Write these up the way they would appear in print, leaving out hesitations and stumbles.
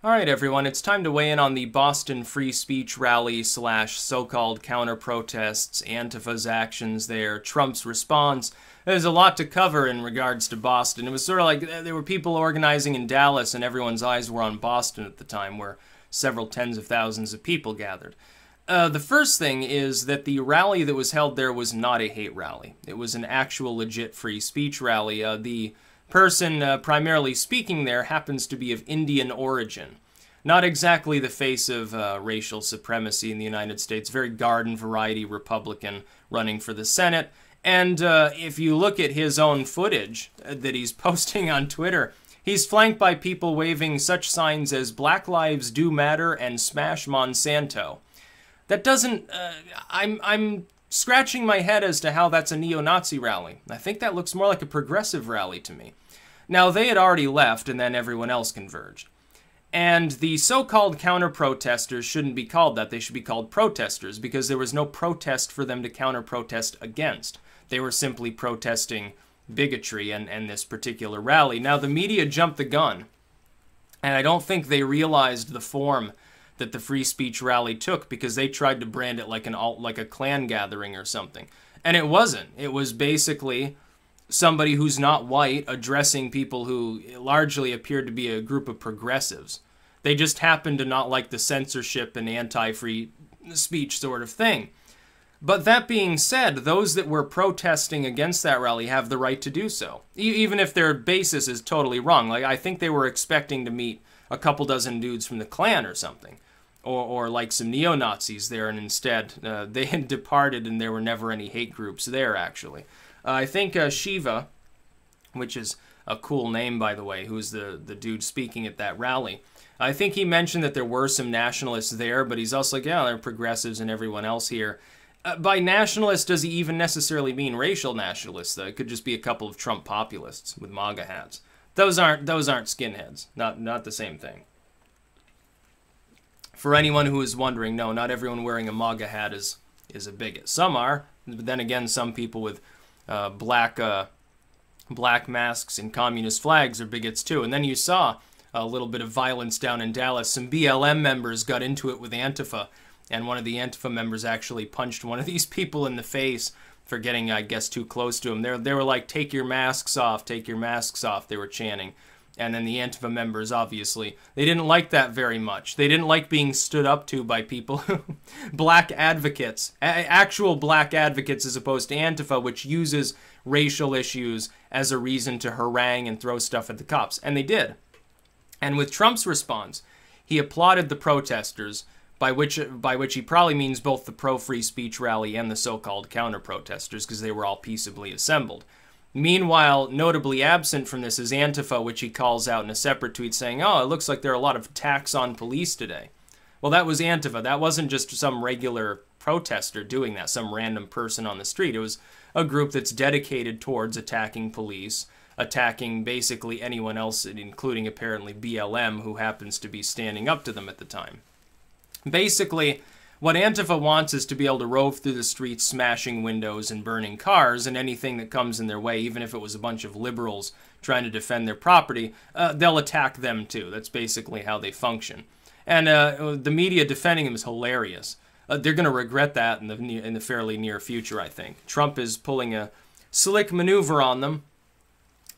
All right, everyone, it's time to weigh in on the Boston free speech rally / so-called counter-protests, Antifa's actions there, Trump's response. There's a lot to cover in regards to Boston. It was sort of like there were people organizing in Dallas and everyone's eyes were on Boston at the time, where several tens of thousands of people gathered. The first thing is that the rally that was held there was not a hate rally. It was an actual legit free speech rally. The person primarily speaking there happens to be of Indian origin. Not exactly the face of racial supremacy in the United States. Very garden variety Republican running for the Senate. And if you look at his own footage that he's posting on Twitter, he's flanked by people waving such signs as Black Lives Do Matter and Smash Monsanto. That doesn't... I'm scratching my head as to how that's a neo-Nazi rally. I think that looks more like a progressive rally to me. Now, they had already left, and then everyone else converged. And the so-called counter-protesters shouldn't be called that. They should be called protesters, because there was no protest for them to counter-protest against. They were simply protesting bigotry and this particular rally. Now, the media jumped the gun, and I don't think they realized the form that the free speech rally took, because they tried to brand it like like a Klan gathering or something. And it wasn't. It was basically somebody who's not white addressing people who largely appeared to be a group of progressives. They just happened to not like the censorship and anti-free speech sort of thing. But that being said, those that were protesting against that rally have the right to do so, even if their basis is totally wrong. Like, I think they were expecting to meet a couple dozen dudes from the Klan or something. Or like some neo-Nazis there, and instead they had departed and there were never any hate groups there, actually. I think Shiva, which is a cool name, by the way, who's the dude speaking at that rally, I think he mentioned that there were some nationalists there, but he's also like, yeah, there are progressives and everyone else here. By nationalist, does he even necessarily mean racial nationalists, though? It could just be a couple of Trump populists with MAGA hats. Those aren't skinheads. Not the same thing. For anyone who is wondering, no, not everyone wearing a MAGA hat is a bigot. Some are, but then again, some people with black masks and communist flags are bigots too. And then you saw a little bit of violence down in Dallas. Some BLM members got into it with Antifa, and one of the Antifa members actually punched one of these people in the face for getting, I guess, too close to him. They were like, take your masks off, take your masks off, they were chanting. And then the Antifa members, obviously, they didn't like that very much. They didn't like being stood up to by people, black advocates, actual black advocates, as opposed to Antifa, which uses racial issues as a reason to harangue and throw stuff at the cops. And they did. And with Trump's response, he applauded the protesters, by which he probably means both the pro-free speech rally and the so-called counter-protesters, because they were all peaceably assembled. Meanwhile, notably absent from this is Antifa, which he calls out in a separate tweet saying, oh, it looks like there are a lot of attacks on police today. Well, that was Antifa. That wasn't just some regular protester doing that, some random person on the street. It was a group that's dedicated towards attacking police, attacking basically anyone else, including apparently BLM, who happens to be standing up to them at the time. Basically, what Antifa wants is to be able to rove through the streets smashing windows and burning cars, and anything that comes in their way, even if it was a bunch of liberals trying to defend their property, they'll attack them too. That's basically how they function. And the media defending them is hilarious. They're going to regret that in the fairly near future, I think. Trump is pulling a slick maneuver on them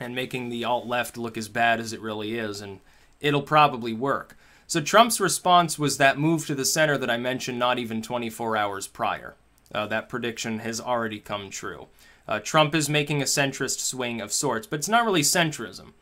and making the alt-left look as bad as it really is, and it'll probably work. So Trump's response was that move to the center that I mentioned not even 24 hours prior. That prediction has already come true. Trump is making a centrist swing of sorts, but it's not really centrism.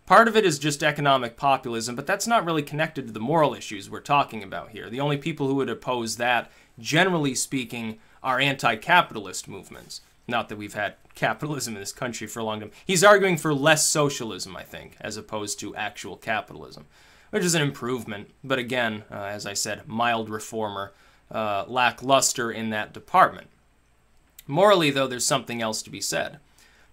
Part of it is just economic populism, but that's not really connected to the moral issues we're talking about here. The only people who would oppose that, generally speaking, are anti-capitalist movements. Not that we've had capitalism in this country for a long time. He's arguing for less socialism, I think, as opposed to actual capitalism, which is an improvement, but again, as I said, mild reformer, lackluster in that department. Morally, though, there's something else to be said.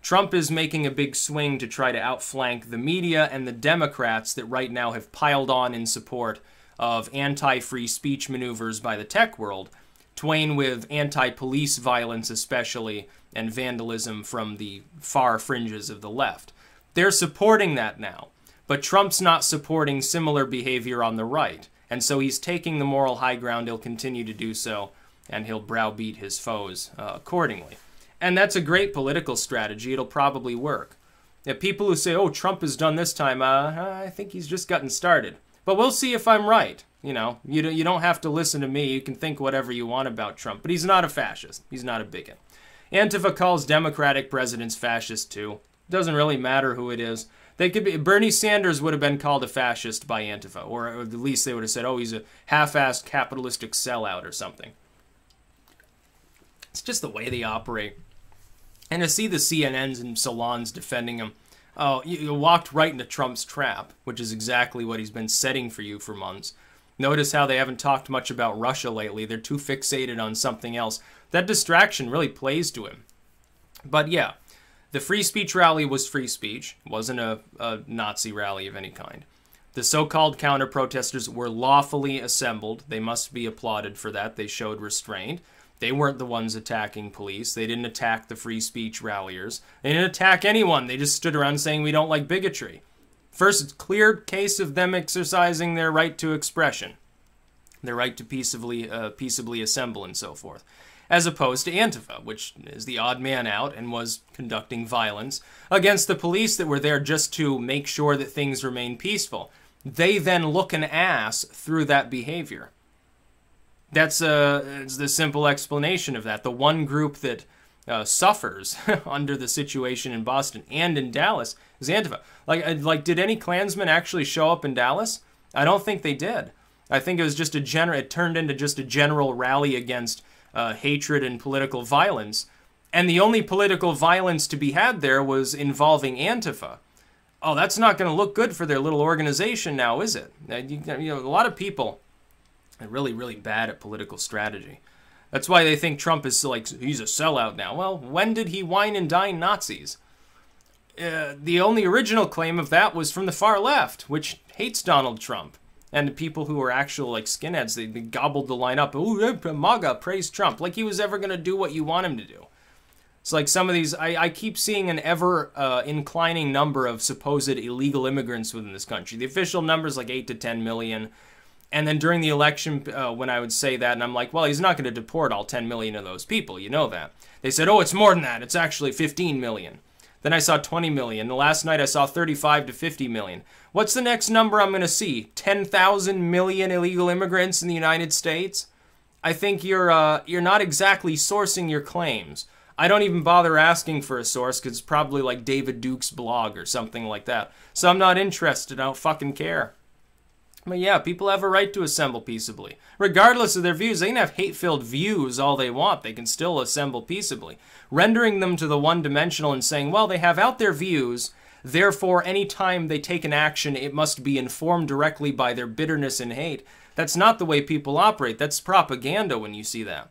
Trump is making a big swing to try to outflank the media and the Democrats that right now have piled on in support of anti-free speech maneuvers by the tech world, twain with anti-police violence especially, and vandalism from the far fringes of the left. They're supporting that now. But Trump's not supporting similar behavior on the right. And so he's taking the moral high ground. He'll continue to do so, and he'll browbeat his foes accordingly. And that's a great political strategy. It'll probably work. If people who say, oh, Trump has done this time, I think he's just gotten started. But we'll see if I'm right. You know, you don't have to listen to me. You can think whatever you want about Trump. But he's not a fascist. He's not a bigot. Antifa calls Democratic presidents fascist too. Doesn't really matter who it is. They could be, Bernie Sanders would have been called a fascist by Antifa, or at least they would have said, oh, he's a half-assed capitalistic sellout or something. It's just the way they operate. And to see the CNNs and salons defending him, oh, you walked right into Trump's trap, which is exactly what he's been setting for you for months. Notice how they haven't talked much about Russia lately. They're too fixated on something else. That distraction really plays to him. But yeah, the free speech rally was free speech. It wasn't a Nazi rally of any kind. The so-called counter-protesters were lawfully assembled. They must be applauded for that. They showed restraint. They weren't the ones attacking police. They didn't attack the free speech ralliers. They didn't attack anyone. They just stood around saying we don't like bigotry. First clear case of them exercising their right to expression, their right to peaceably assemble and so forth, as opposed to Antifa, which is the odd man out and was conducting violence against the police that were there just to make sure that things remain peaceful. They then look an ass through that behavior. That's the simple explanation of that. The one group that suffers under the situation in Boston and in Dallas is Antifa. Like, did any Klansmen actually show up in Dallas? I don't think they did. I think it was just it turned into just a general rally against hatred and political violence. And the only political violence to be had there was involving Antifa. Oh, that's not going to look good for their little organization now, is it? You know, a lot of people are really, really bad at political strategy. That's why they think Trump is like, he's a sellout now. Well, when did he wine and dine Nazis? The only original claim of that was from the far left, which hates Donald Trump. And the people who are actual like skinheads, they gobbled the line up. Ooh, MAGA, praise Trump. Like he was ever going to do what you want him to do. It's like some of these, I keep seeing an ever inclining number of supposed illegal immigrants within this country. The official number is like 8 to 10 million. And then during the election, when I would say that, and I'm like, well, he's not going to deport all 10 million of those people. You know that. They said, oh, it's more than that. It's actually 15 million. Then I saw 20 million. The last night I saw 35 to 50 million. What's the next number I'm going to see? 10,000 million illegal immigrants in the United States? I think you're not exactly sourcing your claims. I don't even bother asking for a source because it's probably like David Duke's blog or something like that. So I'm not interested. I don't fucking care. But yeah, people have a right to assemble peaceably. Regardless of their views, they can have hate-filled views all they want. They can still assemble peaceably. Rendering them to the one-dimensional and saying, well, they have out their views, therefore any time they take an action, it must be informed directly by their bitterness and hate. That's not the way people operate. That's propaganda when you see that.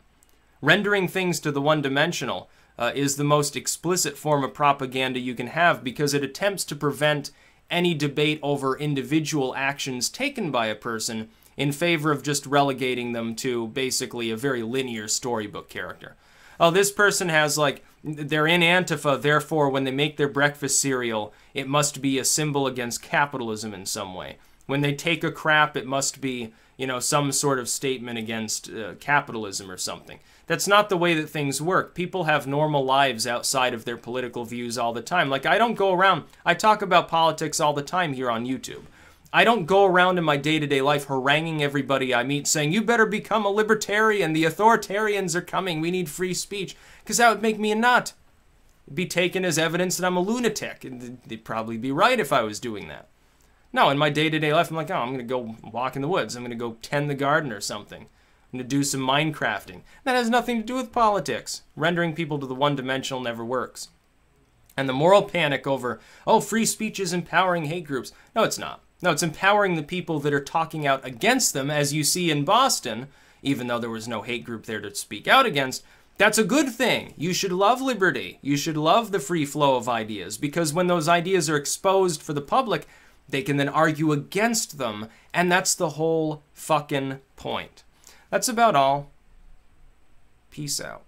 Rendering things to the one-dimensional is the most explicit form of propaganda you can have because it attempts to prevent any debate over individual actions taken by a person in favor of just relegating them to basically a very linear storybook character. Oh, this person has like, they're in Antifa, therefore when they make their breakfast cereal, it must be a symbol against capitalism in some way. When they take a crap, it must be, you know, some sort of statement against capitalism or something. That's not the way that things work. People have normal lives outside of their political views all the time. Like, I don't go around, I talk about politics all the time here on YouTube. I don't go around in my day-to-day life haranguing everybody I meet saying, you better become a libertarian, the authoritarians are coming, we need free speech. Because that would make me a nut. It'd be taken as evidence that I'm a lunatic. And they'd probably be right if I was doing that. No, in my day-to-day life, I'm like, oh, I'm going to go walk in the woods. I'm going to go tend the garden or something. I'm going to do some Minecrafting. That has nothing to do with politics. Rendering people to the one-dimensional never works. And the moral panic over, oh, free speech is empowering hate groups. No, it's not. No, it's empowering the people that are talking out against them, as you see in Boston, even though there was no hate group there to speak out against. That's a good thing. You should love liberty. You should love the free flow of ideas, because when those ideas are exposed for the public, they can then argue against them, and that's the whole fucking point. That's about all. Peace out.